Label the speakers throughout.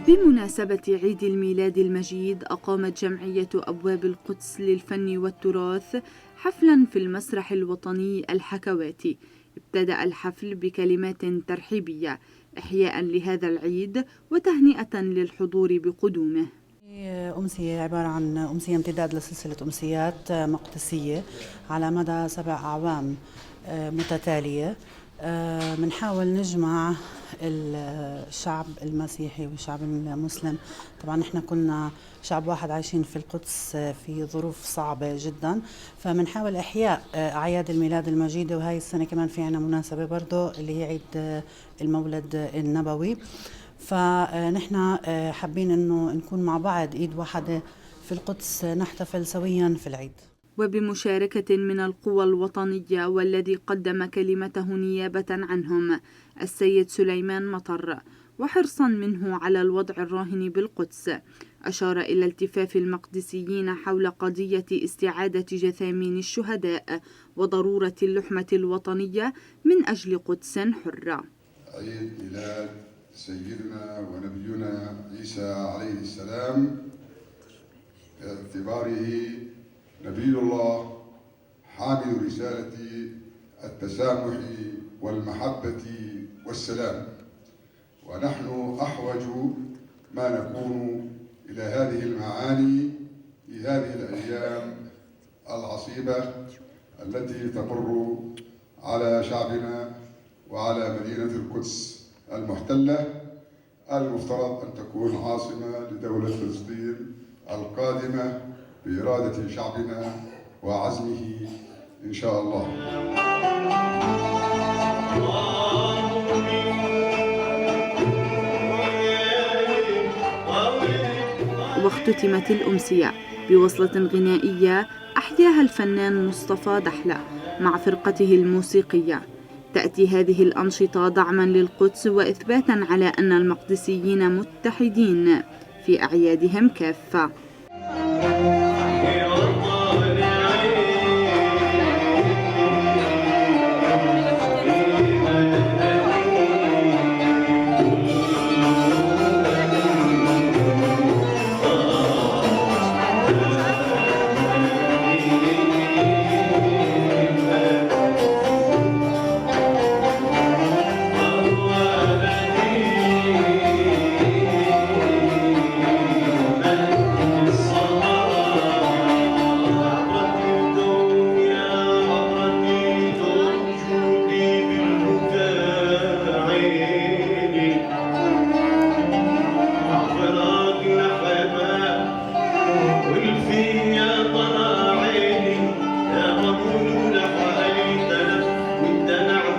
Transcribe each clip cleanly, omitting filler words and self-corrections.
Speaker 1: بمناسبة عيد الميلاد المجيد أقامت جمعية أبواب القدس للفن والتراث حفلاً في المسرح الوطني الحكواتي. ابتدأ الحفل بكلمات ترحيبية إحياءً لهذا العيد وتهنئة للحضور بقدومه.
Speaker 2: أمسية عبارة عن أمسية امتداد لسلسلة أمسيات مقدسية على مدى 7 أعوام متتالية. بنحاول نجمع الشعب المسيحي والشعب المسلم. طبعا نحن كنا شعب واحد عايشين في القدس في ظروف صعبة جدا، فبنحاول إحياء أعياد الميلاد المجيدة، وهي السنة كمان في عنا مناسبة برضو اللي هي عيد المولد النبوي. فنحن حابين انه نكون مع بعض ايد واحدة في القدس، نحتفل سويا في العيد.
Speaker 1: وبمشاركة من القوى الوطنية والذي قدم كلمته نيابة عنهم السيد سليمان مطر، وحرصا منه على الوضع الراهن بالقدس، أشار إلى التفاف المقدسيين حول قضية استعادة جثامين الشهداء وضرورة اللحمة الوطنية من أجل قدس حرة.
Speaker 3: عيد ميلاد سيدنا ونبينا عيسى عليه السلام باعتباره نبي الله حامل رسالة التسامح والمحبة والسلام، ونحن أحوج ما نكون إلى هذه المعاني في هذه الأيام العصيبة التي تمر على شعبنا وعلى مدينة القدس المحتلة، المفترض أن تكون عاصمة لدولة فلسطين القادمة بإرادة شعبنا وعزمه إن شاء الله.
Speaker 1: واختتمت الأمسية بوصلة غنائية أحياها الفنان مصطفى دحلة مع فرقته الموسيقية. تأتي هذه الأنشطة دعماً للقدس وإثباتاً على أن المقدسيين متحدين في أعيادهم كافة.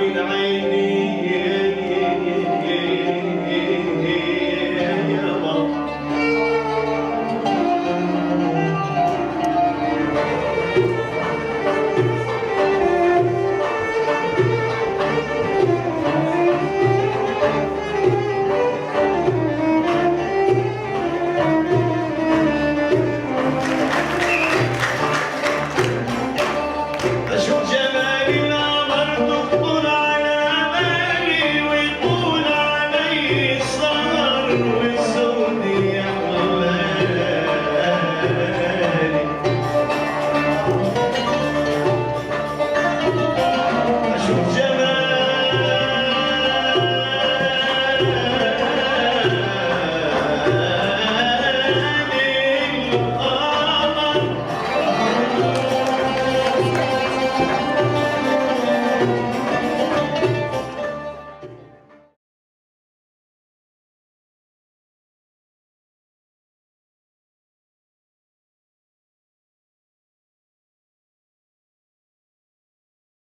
Speaker 4: العين